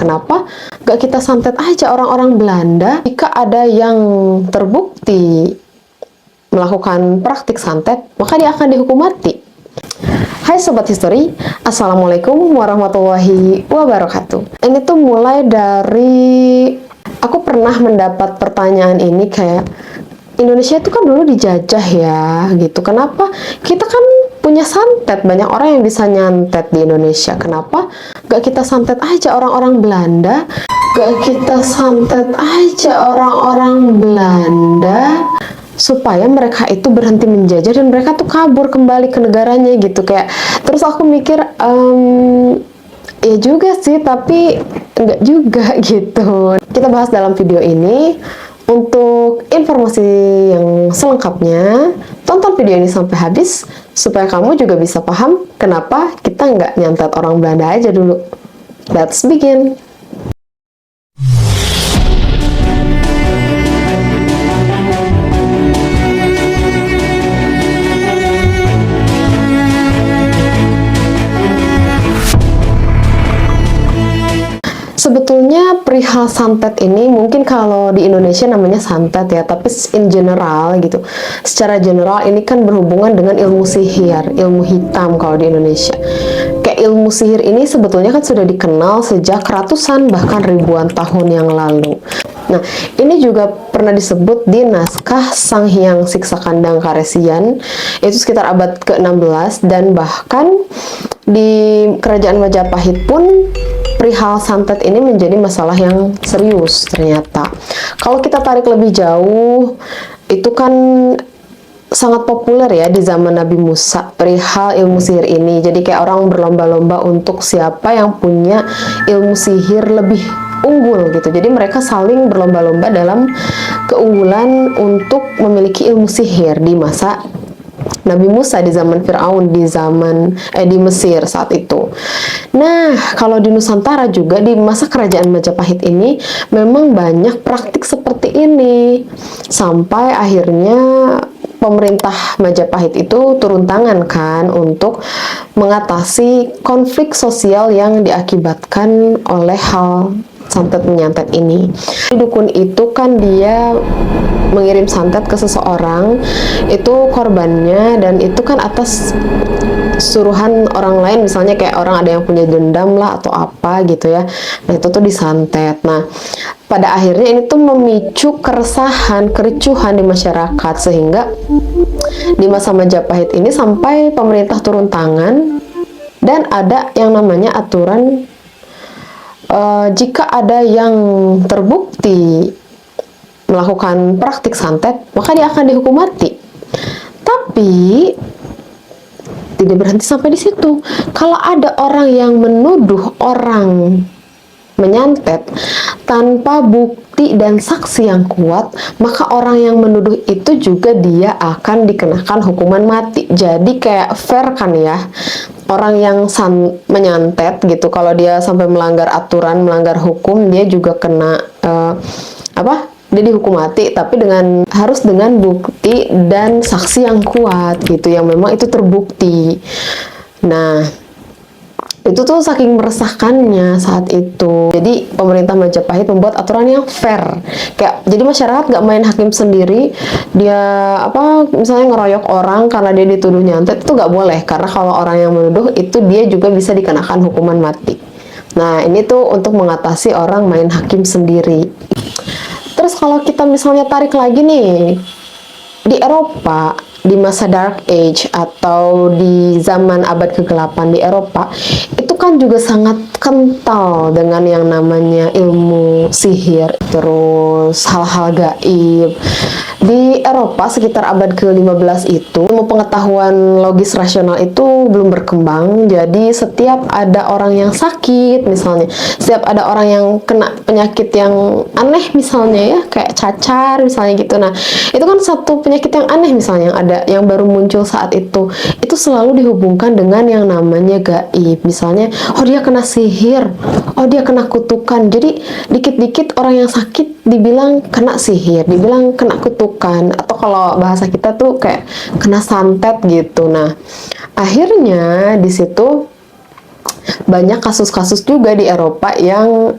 Kenapa gak kita santet aja orang-orang Belanda jika ada yang terbukti melakukan praktik santet, maka dia akan dihukum mati. Hai Sobat History, Assalamualaikum warahmatullahi wabarakatuh. Ini tuh mulai dari, aku pernah mendapat pertanyaan ini kayak, Indonesia itu kan dulu dijajah ya, gitu. Kenapa? Kita kan punya santet, banyak orang yang bisa nyantet di Indonesia. Kenapa gak kita santet aja orang-orang Belanda? Gak kita santet aja orang-orang Belanda supaya mereka itu berhenti menjajah dan mereka tuh kabur kembali ke negaranya gitu. Kayak terus aku mikir, ya juga sih, tapi enggak juga gitu. Kita bahas dalam video ini. Untuk informasi yang selengkapnya, tonton video ini sampai habis supaya kamu juga bisa paham kenapa kita nggak nyantet orang Belanda aja dulu. Let's begin. Sebetulnya perihal santet ini mungkin kalau di Indonesia namanya santet ya, tapi in general gitu. Secara general ini kan berhubungan dengan ilmu sihir, ilmu hitam kalau di Indonesia. Kayak ilmu sihir ini sebetulnya kan sudah dikenal sejak ratusan bahkan ribuan tahun yang lalu. Nah, ini juga pernah disebut di naskah Sang Hyang Siksa Kandang Karesian, itu sekitar abad ke-16, dan bahkan di Kerajaan Majapahit pun perihal santet ini menjadi masalah yang serius ternyata. Kalau kita tarik lebih jauh, itu kan sangat populer ya di zaman Nabi Musa perihal ilmu sihir ini. Jadi kayak orang berlomba-lomba untuk siapa yang punya ilmu sihir lebih unggul gitu. Jadi mereka saling berlomba-lomba dalam keunggulan untuk memiliki ilmu sihir di masa Nabi Musa, di zaman Fir'aun, di Mesir saat itu. Nah, kalau di Nusantara juga di masa Kerajaan Majapahit ini memang banyak praktik seperti ini. Sampai akhirnya pemerintah Majapahit itu turun tangan kan untuk mengatasi konflik sosial yang diakibatkan oleh hal santet menyantet ini. Dukun itu kan dia mengirim santet ke seseorang, itu korbannya, dan itu kan atas suruhan orang lain, misalnya kayak orang ada yang punya dendam lah atau apa gitu ya. Nah, itu tuh disantet. Nah, pada akhirnya ini tuh memicu keresahan, kericuhan di masyarakat, sehingga di masa Majapahit ini sampai pemerintah turun tangan dan ada yang namanya aturan, jika ada yang terbukti melakukan praktik santet, maka dia akan dihukum mati. Tapi tidak berhenti sampai di situ. Kalau ada orang yang menuduh orang menyantet tanpa bukti dan saksi yang kuat, maka orang yang menuduh itu juga dia akan dikenakan hukuman mati. Jadi kayak fair kan ya, orang yang menyantet gitu, kalau dia sampai melanggar aturan, melanggar hukum, dia juga kena dia dihukum mati, tapi harus dengan bukti dan saksi yang kuat gitu, yang memang itu terbukti. Nah, itu tuh saking meresahkannya saat itu. Jadi pemerintah Majapahit membuat aturan yang fair. Kayak jadi masyarakat nggak main hakim sendiri. Dia misalnya ngeroyok orang karena dia dituduh nyantet, itu nggak boleh, karena kalau orang yang menuduh itu dia juga bisa dikenakan hukuman mati. Nah, ini tuh untuk mengatasi orang main hakim sendiri. Terus kalau kita misalnya tarik lagi nih, di Eropa, di masa Dark Age atau di zaman abad ke-8 di Eropa, itu kan juga sangat kental dengan yang namanya ilmu sihir, terus hal-hal gaib. Di Eropa sekitar abad ke-15 itu, ilmu pengetahuan logis rasional itu belum berkembang. Jadi setiap ada orang yang sakit misalnya, setiap ada orang yang kena penyakit yang aneh misalnya ya, kayak cacar misalnya gitu. Nah, itu kan satu penyakit yang aneh misalnya, yang ada yang baru muncul saat itu selalu dihubungkan dengan yang namanya gaib. Misalnya, oh dia kena sihir, oh dia kena kutukan. Jadi dikit-dikit orang yang sakit dibilang kena sihir, dibilang kena kutukan, atau kalau bahasa kita tuh kayak kena santet gitu. Nah, akhirnya di situ banyak kasus-kasus juga di Eropa yang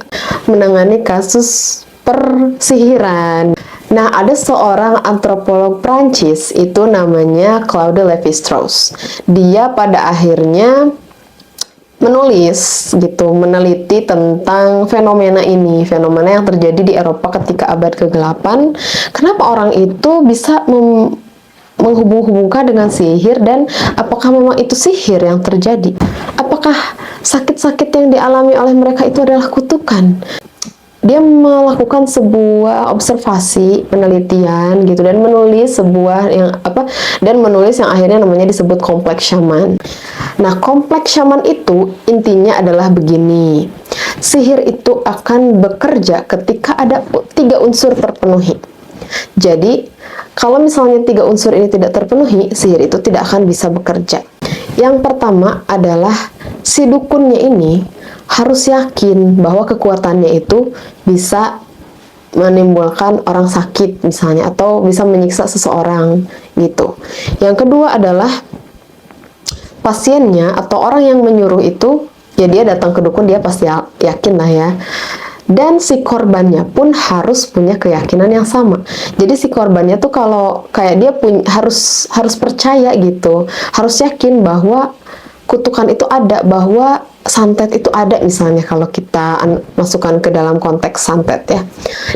menangani kasus persihiran. Nah, ada seorang antropolog Prancis, itu namanya Claude Lévi-Strauss. Dia pada akhirnya menulis gitu, meneliti tentang fenomena ini, fenomena yang terjadi di Eropa ketika abad ke-8. Kenapa orang itu bisa menghubung-hubungkan dengan sihir, dan apakah memang itu sihir yang terjadi? Apakah sakit-sakit yang dialami oleh mereka itu adalah kutukan? Dia melakukan sebuah observasi, penelitian gitu, dan menulis yang akhirnya namanya disebut kompleks Shaman. Nah, kompleks Shaman itu intinya adalah begini. Sihir itu akan bekerja ketika ada 3 unsur terpenuhi. Jadi, kalau misalnya 3 unsur ini tidak terpenuhi, sihir itu tidak akan bisa bekerja. Yang pertama adalah si dukunnya ini harus yakin bahwa kekuatannya itu bisa menimbulkan orang sakit misalnya, atau bisa menyiksa seseorang gitu. Yang kedua adalah pasiennya atau orang yang menyuruh itu, ya dia datang ke dukun, dia pasti yakin lah ya. Dan si korbannya pun harus punya keyakinan yang sama. Jadi si korbannya tuh kalau kayak dia harus percaya gitu, harus yakin bahwa kutukan itu ada, bahwa santet itu ada, misalnya kalau kita masukkan ke dalam konteks santet ya.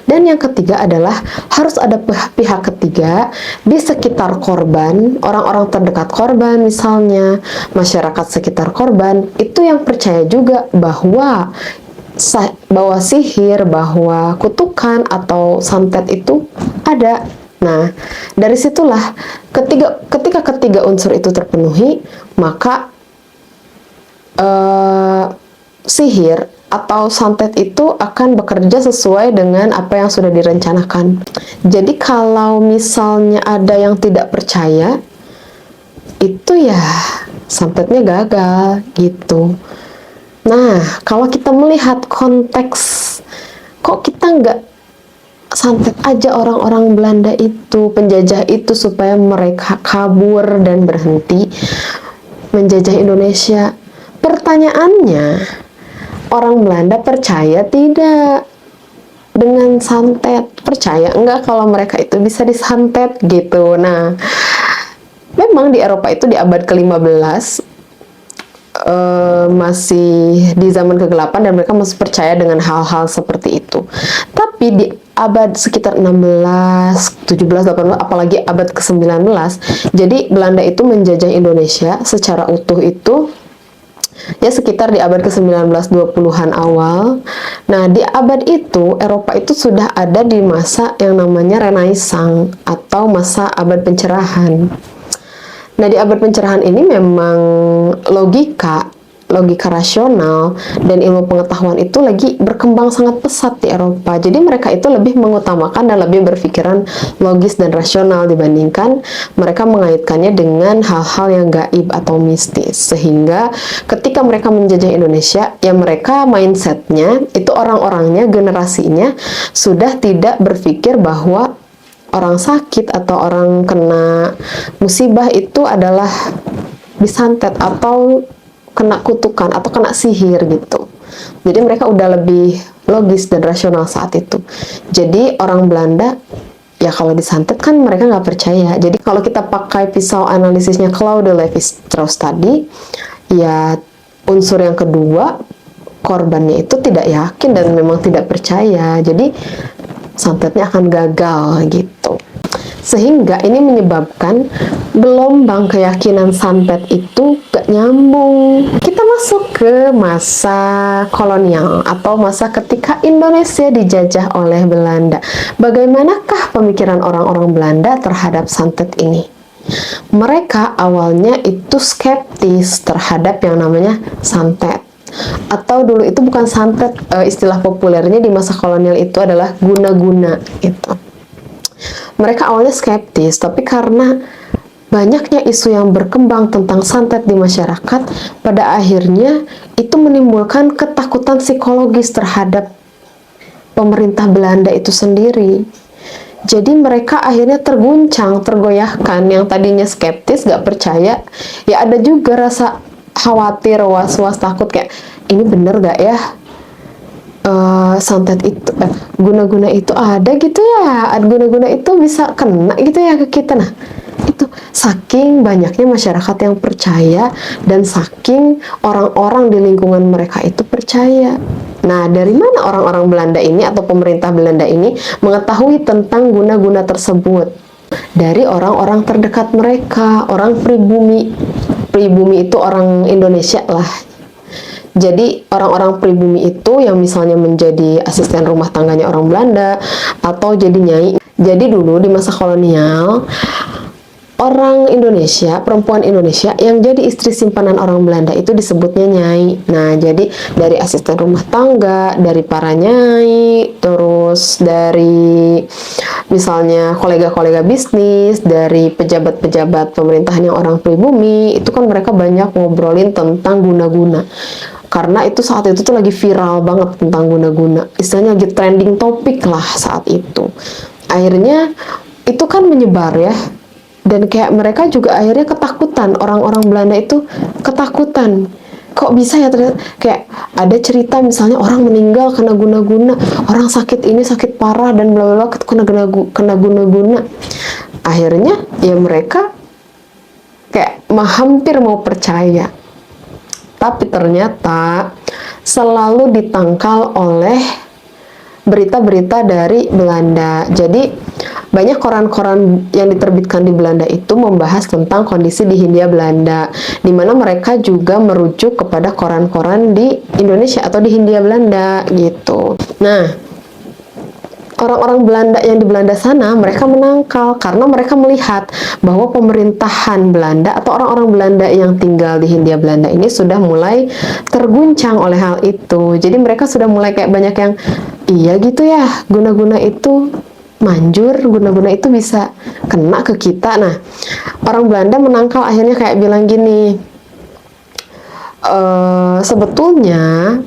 Dan yang ketiga adalah harus ada pihak ketiga di sekitar korban, orang-orang terdekat korban misalnya, masyarakat sekitar korban, itu yang percaya juga bahwa sihir, bahwa kutukan atau santet itu ada. Nah, dari situlah ketika ketiga unsur itu terpenuhi, maka sihir atau santet itu akan bekerja sesuai dengan apa yang sudah direncanakan. Jadi kalau misalnya ada yang tidak percaya, itu ya santetnya gagal gitu. Nah, kalau kita melihat konteks, kok kita nggak santet aja orang-orang Belanda itu, penjajah itu, supaya mereka kabur dan berhenti menjajah Indonesia? Pertanyaannya, orang Belanda percaya tidak dengan santet? Percaya enggak kalau mereka itu bisa disantet gitu? Nah, memang di Eropa itu di abad ke-15 masih di zaman ke-8, dan mereka masih percaya dengan hal-hal seperti itu. Tapi di abad sekitar 16, 17, 18, apalagi abad ke-19, jadi Belanda itu menjajah Indonesia secara utuh itu ya sekitar di abad ke-19, 20-an awal. Nah, di abad itu Eropa itu sudah ada di masa yang namanya Renaissance atau masa abad pencerahan. Nah, di abad pencerahan ini memang logika rasional dan ilmu pengetahuan itu lagi berkembang sangat pesat di Eropa. Jadi mereka itu lebih mengutamakan dan lebih berpikiran logis dan rasional dibandingkan mereka mengaitkannya dengan hal-hal yang gaib atau mistis. Sehingga ketika mereka menjajah Indonesia, ya mereka mindsetnya itu, orang-orangnya, generasinya sudah tidak berpikir bahwa orang sakit atau orang kena musibah itu adalah disantet atau kena kutukan atau kena sihir gitu. Jadi mereka udah lebih logis dan rasional saat itu. Jadi orang Belanda ya kalau disantet kan mereka nggak percaya. Jadi kalau kita pakai pisau analisisnya Claude Lévi-Strauss tadi, ya unsur yang kedua, korbannya itu tidak yakin dan memang tidak percaya. Jadi santetnya akan gagal gitu. Sehingga ini menyebabkan gelombang keyakinan santet itu gak nyambung. Kita masuk ke masa kolonial atau masa ketika Indonesia dijajah oleh Belanda. Bagaimanakah pemikiran orang-orang Belanda terhadap santet ini? Mereka awalnya itu skeptis terhadap yang namanya santet. Atau dulu itu bukan santet, istilah populernya di masa kolonial itu adalah guna-guna gitu. Mereka awalnya skeptis, tapi karena banyaknya isu yang berkembang tentang santet di masyarakat, pada akhirnya itu menimbulkan ketakutan psikologis terhadap pemerintah Belanda itu sendiri. Jadi mereka akhirnya terguncang, tergoyahkan. Yang tadinya skeptis, gak percaya, ya ada juga rasa khawatir, was-was, takut kayak ini bener gak ya, santet itu, guna-guna itu ada gitu ya, guna-guna itu bisa kena gitu ya ke kita. Nah, itu saking banyaknya masyarakat yang percaya dan saking orang-orang di lingkungan mereka itu percaya. Nah, dari mana orang-orang Belanda ini atau pemerintah Belanda ini mengetahui tentang guna-guna tersebut? Dari orang-orang terdekat mereka, orang pribumi. Pribumi itu orang Indonesia lah. Jadi orang-orang pribumi itu yang misalnya menjadi asisten rumah tangganya orang Belanda atau jadi nyai. Jadi dulu di masa kolonial, orang Indonesia, perempuan Indonesia yang jadi istri simpanan orang Belanda itu disebutnya nyai. Nah, jadi dari asisten rumah tangga, dari para nyai, terus dari misalnya kolega-kolega bisnis, dari pejabat-pejabat pemerintahan yang orang pribumi, itu kan mereka banyak ngobrolin tentang guna-guna. Karena itu saat itu tuh lagi viral banget tentang guna-guna. Istilahnya lagi trending topik lah saat itu. Akhirnya itu kan menyebar ya. Dan kayak mereka juga akhirnya ketakutan, orang-orang Belanda itu ketakutan. Kok bisa ya ternyata, kayak ada cerita misalnya orang meninggal kena guna-guna, orang sakit ini sakit parah dan bla bla bla kena guna-guna. Akhirnya ya mereka kayak hampir mau percaya. Tapi ternyata selalu ditangkal oleh berita-berita dari Belanda. Jadi banyak koran-koran yang diterbitkan di Belanda itu membahas tentang kondisi di Hindia Belanda, di mana mereka juga merujuk kepada koran-koran di Indonesia atau di Hindia Belanda gitu. Nah, orang-orang Belanda yang di Belanda sana mereka menangkal karena mereka melihat bahwa pemerintahan Belanda atau orang-orang Belanda yang tinggal di Hindia Belanda ini sudah mulai terguncang oleh hal itu. Jadi mereka sudah mulai kayak banyak yang iya gitu ya, guna-guna itu manjur, guna-guna itu bisa kena ke kita. Nah, orang Belanda menangkal akhirnya kayak bilang gini, sebetulnya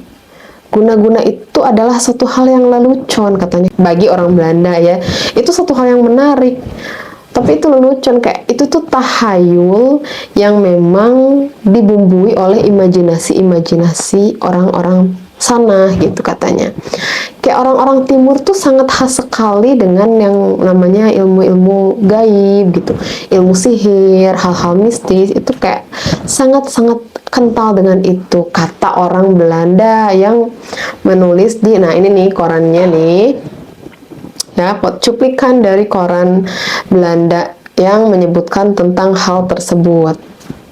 guna-guna itu adalah suatu hal yang lelucon katanya bagi orang Belanda ya, itu suatu hal yang menarik, tapi itu lelucon, kayak itu tuh tahayul yang memang dibumbui oleh imajinasi orang-orang sana gitu katanya. Kayak orang-orang timur tuh sangat khas sekali dengan yang namanya ilmu-ilmu gaib gitu, ilmu sihir, hal-hal mistis, itu kayak sangat-sangat kental dengan itu, kata orang Belanda yang menulis di, nah ini nih korannya nih ya, cuplikan dari koran Belanda yang menyebutkan tentang hal tersebut.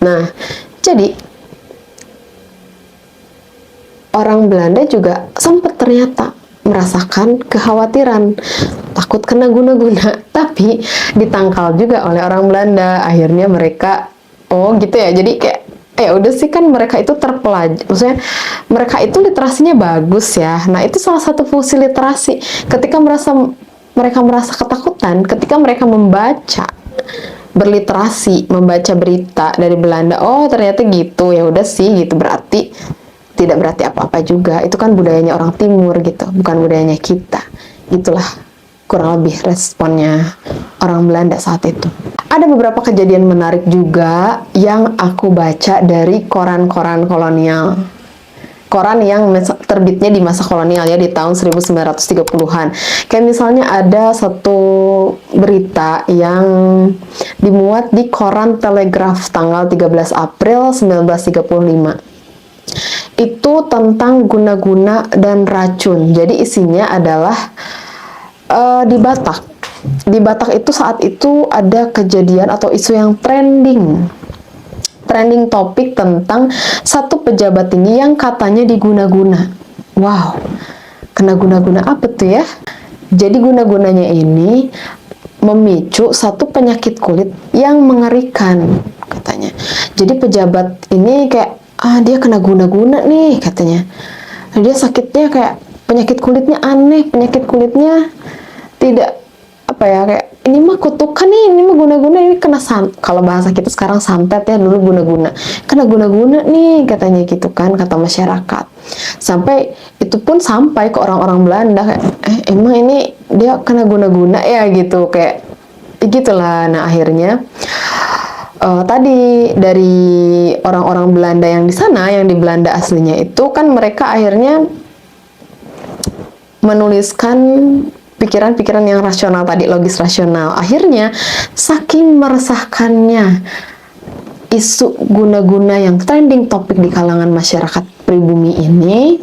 Nah, jadi orang Belanda juga sempat ternyata merasakan kekhawatiran, takut kena guna-guna, tapi ditangkal juga oleh orang Belanda. Akhirnya mereka, oh gitu ya, jadi kayak udah sih kan mereka itu terpelajar, maksudnya mereka itu literasinya bagus ya. Nah itu salah satu fungsi literasi. Ketika mereka merasa ketakutan, ketika mereka membaca, berliterasi, membaca berita dari Belanda, oh ternyata gitu, ya udah sih gitu, berarti tidak berarti apa-apa juga, itu kan budayanya orang timur gitu, bukan budayanya kita. Itulah kurang lebih responnya orang Belanda saat itu. Ada beberapa kejadian menarik juga yang aku baca dari koran-koran kolonial, koran yang terbitnya di masa kolonial ya, di tahun 1930-an. Kayak misalnya ada satu berita yang dimuat di koran Telegraph tanggal 13 April 1935. Itu tentang guna-guna dan racun. Jadi isinya adalah di Batak. Di Batak itu saat itu ada kejadian atau isu yang trending topik tentang satu pejabat tinggi yang katanya diguna-guna. Wow, kena guna-guna apa tuh ya? Jadi guna-gunanya ini memicu satu penyakit kulit yang mengerikan katanya. Jadi pejabat ini kayak dia kena guna-guna nih katanya. Dia sakitnya kayak penyakit kulitnya aneh, penyakit kulitnya tidak apa ya, kayak ini mah kutukan nih, ini mah guna-guna, ini kena kalau bahasa kita sekarang santet ya, dulu guna-guna, kena guna-guna nih katanya gitu kan, kata masyarakat. Sampai itu pun sampai ke orang-orang Belanda kayak emang ini dia kena guna-guna ya gitu, kayak gitulah. Nah akhirnya tadi dari orang-orang Belanda yang di sana, yang di Belanda aslinya itu kan mereka akhirnya menuliskan pikiran-pikiran yang rasional tadi, logis rasional. Akhirnya saking meresahkannya isu guna-guna yang trending topik di kalangan masyarakat pribumi ini,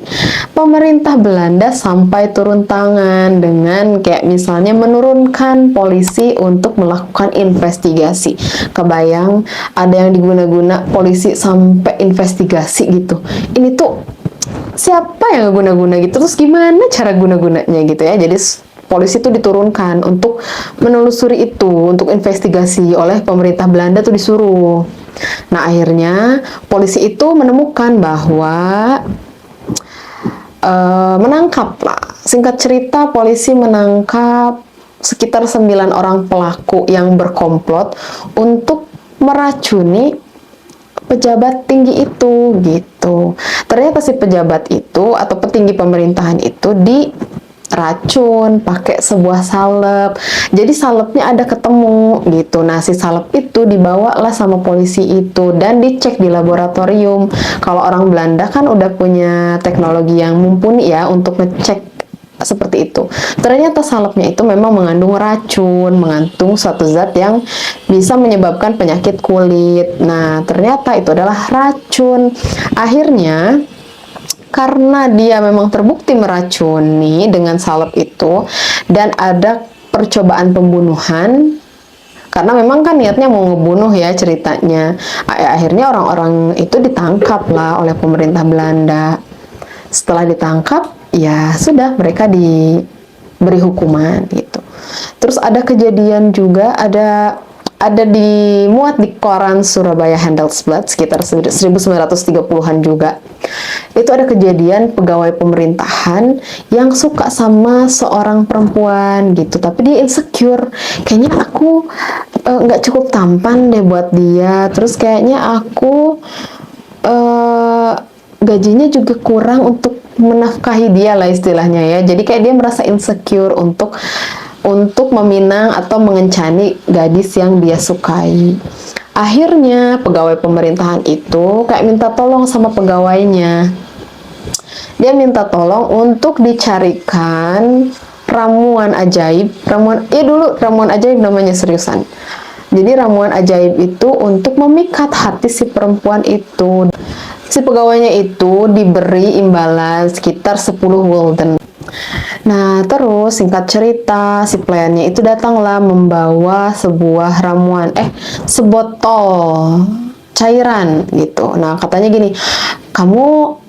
pemerintah Belanda sampai turun tangan dengan kayak misalnya menurunkan polisi untuk melakukan investigasi. Kebayang ada yang diguna-guna polisi sampai investigasi gitu. Ini tuh siapa yang guna-guna gitu, terus gimana cara guna-gunanya gitu ya. Jadi polisi itu diturunkan untuk menelusuri itu, untuk investigasi oleh pemerintah Belanda tuh disuruh. Nah, akhirnya polisi itu menemukan bahwa menangkap lah. Singkat cerita, polisi menangkap sekitar 9 orang pelaku yang berkomplot untuk meracuni pejabat tinggi itu gitu. Ternyata si pejabat itu atau petinggi pemerintahan itu diracun pakai sebuah salep. Jadi salepnya ada ketemu gitu. Nah, si salep itu dibawalah sama polisi itu dan dicek di laboratorium. Kalau orang Belanda kan udah punya teknologi yang mumpuni ya untuk ngecek seperti itu. Ternyata salepnya itu memang mengandung racun, mengandung suatu zat yang bisa menyebabkan penyakit kulit. Nah, ternyata itu adalah racun. Akhirnya karena dia memang terbukti meracuni dengan salep itu dan ada percobaan pembunuhan, karena memang kan niatnya mau ngebunuh ya ceritanya. Akhirnya orang-orang itu ditangkap lah oleh pemerintah Belanda. Setelah ditangkap, ya sudah mereka diberi hukuman gitu. Terus ada kejadian juga, ada dimuat di koran Surabaya Handelsblad sekitar 1930-an juga. Itu ada kejadian pegawai pemerintahan yang suka sama seorang perempuan gitu, tapi dia insecure. Kayaknya aku nggak cukup tampan deh buat dia. Terus kayaknya aku gajinya juga kurang untuk menafkahi dia lah istilahnya ya. Jadi kayak dia merasa insecure untuk meminang atau mengencani gadis yang dia sukai. Akhirnya pegawai pemerintahan itu kayak minta tolong sama pegawainya. Dia minta tolong untuk dicarikan ramuan ajaib. Dulu ramuan ajaib namanya, seriusan. Jadi ramuan ajaib itu untuk memikat hati si perempuan itu. Si pegawainya itu diberi imbalan sekitar 10 gulden. Nah, terus singkat cerita, si pelayannya itu datanglah membawa sebuah ramuan, sebotol cairan gitu. Nah, katanya gini, kamu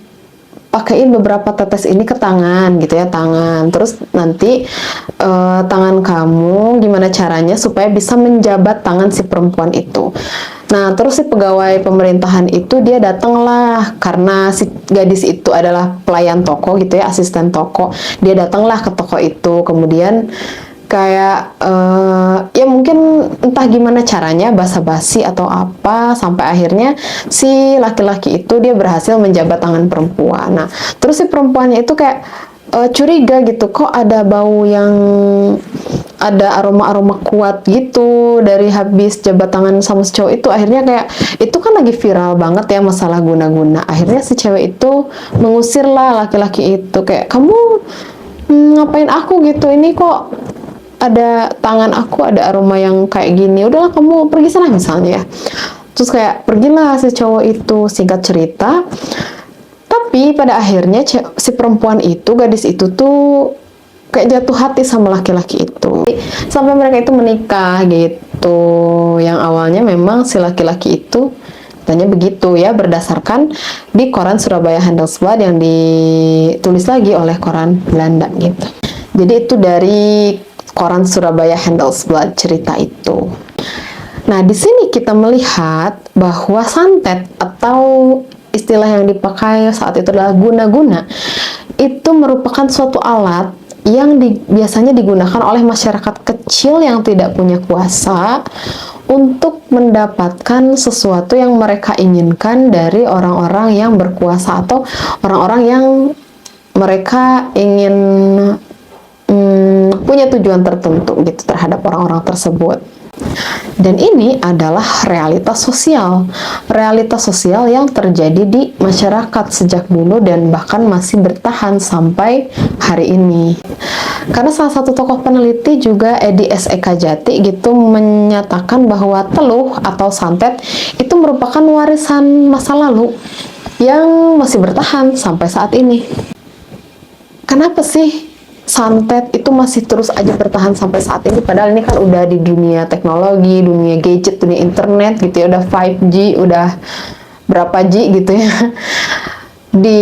pakaiin beberapa tetes ini ke tangan gitu ya, tangan. Terus nanti tangan kamu gimana caranya supaya bisa menjabat tangan si perempuan itu. Nah, terus si pegawai pemerintahan itu dia datanglah karena si gadis itu adalah pelayan toko gitu ya, asisten toko. Dia datanglah ke toko itu, kemudian kayak ya mungkin entah gimana caranya basa-basi atau apa sampai akhirnya si laki-laki itu dia berhasil menjabat tangan perempuan. Nah, terus si perempuannya itu kayak curiga gitu, kok ada bau yang ada aroma-aroma kuat gitu dari habis jabat tangan sama si cowok itu. Akhirnya kayak itu kan lagi viral banget ya masalah guna-guna. Akhirnya si cewek itu mengusir lah laki-laki itu, kayak kamu ngapain aku gitu, ini kok ada tangan aku ada aroma yang kayak gini, udahlah kamu pergi sana misalnya ya. Terus kayak pergilah si cowok itu, singkat cerita. Tapi pada akhirnya si perempuan itu, gadis itu tuh kayak jatuh hati sama laki-laki itu sampai mereka itu menikah gitu. Yang awalnya memang si laki-laki itu katanya begitu ya, berdasarkan di koran Surabaya Handelsblad yang ditulis lagi oleh koran Belanda gitu. Jadi itu dari koran Surabaya Handelsblad cerita itu. Nah, di sini kita melihat bahwa santet atau istilah yang dipakai saat itu adalah guna-guna. Itu merupakan suatu alat yang biasanya digunakan oleh masyarakat kecil yang tidak punya kuasa untuk mendapatkan sesuatu yang mereka inginkan dari orang-orang yang berkuasa atau orang-orang yang mereka ingin punya tujuan tertentu gitu terhadap orang-orang tersebut. Dan ini adalah realitas sosial yang terjadi di masyarakat sejak dulu dan bahkan masih bertahan sampai hari ini. Karena salah satu tokoh peneliti juga Edi S.Eka Jati gitu menyatakan bahwa teluh atau santet itu merupakan warisan masa lalu yang masih bertahan sampai saat ini. Kenapa sih santet itu masih terus aja bertahan sampai saat ini, padahal ini kan udah di dunia teknologi, dunia gadget, dunia internet gitu ya, udah 5G, udah berapa G gitu ya di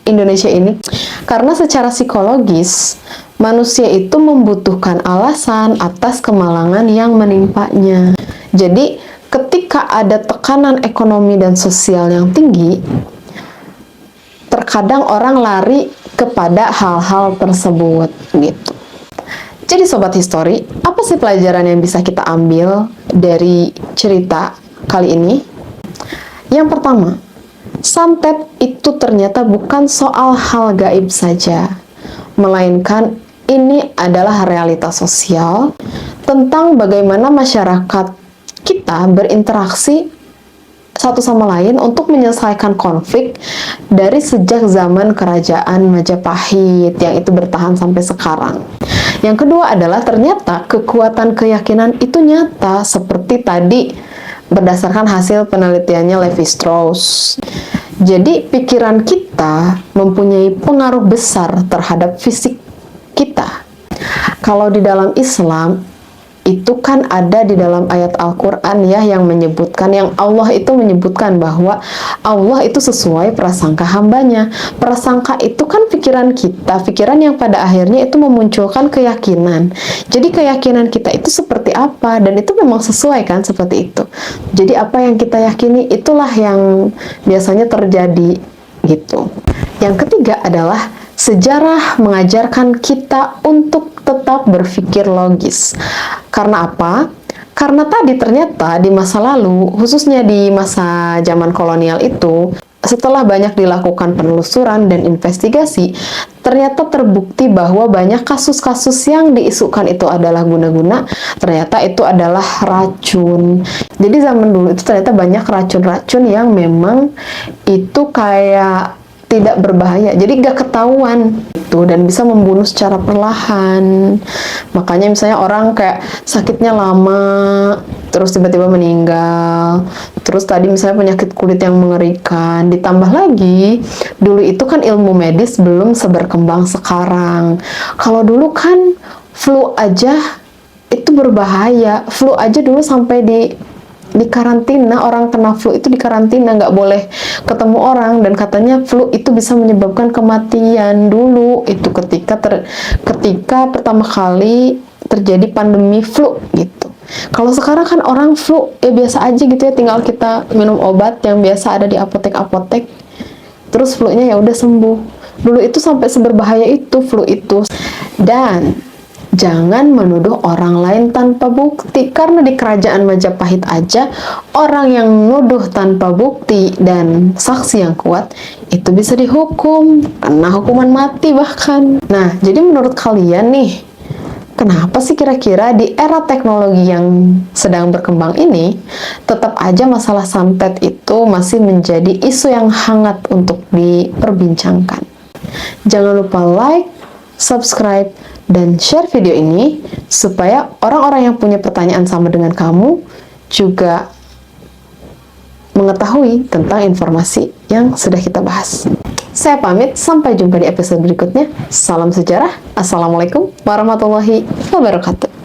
Indonesia ini. Karena secara psikologis manusia itu membutuhkan alasan atas kemalangan yang menimpanya. Jadi ketika ada tekanan ekonomi dan sosial yang tinggi, terkadang orang lari kepada hal-hal tersebut gitu. Jadi Sobat Histori, apa sih pelajaran yang bisa kita ambil dari cerita kali ini? Yang pertama, santet itu ternyata bukan soal hal gaib saja, melainkan ini adalah realitas sosial tentang bagaimana masyarakat kita berinteraksi satu sama lain untuk menyelesaikan konflik dari sejak zaman kerajaan Majapahit yang itu bertahan sampai sekarang. Yang kedua adalah ternyata kekuatan keyakinan itu nyata seperti tadi berdasarkan hasil penelitiannya Levi Strauss. Jadi pikiran kita mempunyai pengaruh besar terhadap fisik kita. Kalau di dalam Islam itu kan ada di dalam ayat Al-Quran ya yang menyebutkan, yang Allah itu menyebutkan bahwa Allah itu sesuai prasangka hambanya. Prasangka itu kan pikiran kita, pikiran yang pada akhirnya itu memunculkan keyakinan. Jadi keyakinan kita itu seperti apa, dan itu memang sesuai kan seperti itu. Jadi apa yang kita yakini itulah yang biasanya terjadi gitu. Yang ketiga adalah sejarah mengajarkan kita untuk tetap berpikir logis. Karena apa? Karena tadi ternyata di masa lalu, khususnya di masa zaman kolonial itu, setelah banyak dilakukan penelusuran dan investigasi, ternyata terbukti bahwa banyak kasus-kasus yang diisukan itu adalah guna-guna, ternyata itu adalah racun. Jadi zaman dulu itu ternyata banyak racun-racun yang memang itu kayak tidak berbahaya, jadi gak ketahuan itu dan bisa membunuh secara perlahan. Makanya misalnya orang kayak sakitnya lama terus tiba-tiba meninggal, terus tadi misalnya penyakit kulit yang mengerikan, ditambah lagi dulu itu kan ilmu medis belum seberkembang sekarang. Kalau dulu kan flu aja itu berbahaya, flu aja dulu sampai di karantina, orang kena flu itu di karantina, nggak boleh ketemu orang, dan katanya flu itu bisa menyebabkan kematian dulu itu ketika pertama kali terjadi pandemi flu gitu. Kalau sekarang kan orang flu ya biasa aja gitu ya, tinggal kita minum obat yang biasa ada di apotek-apotek, terus flu-nya ya udah sembuh. Dulu itu sampai seberbahaya itu flu itu. Dan jangan menuduh orang lain tanpa bukti, karena di kerajaan Majapahit aja orang yang nuduh tanpa bukti dan saksi yang kuat itu bisa dihukum, kena hukuman mati bahkan. Nah, jadi menurut kalian nih, kenapa sih kira-kira di era teknologi yang sedang berkembang ini tetap aja masalah santet itu masih menjadi isu yang hangat untuk diperbincangkan? Jangan lupa like, subscribe, dan share video ini supaya orang-orang yang punya pertanyaan sama dengan kamu juga mengetahui tentang informasi yang sudah kita bahas. Saya pamit, sampai jumpa di episode berikutnya. Salam sejarah. Assalamualaikum warahmatullahi wabarakatuh.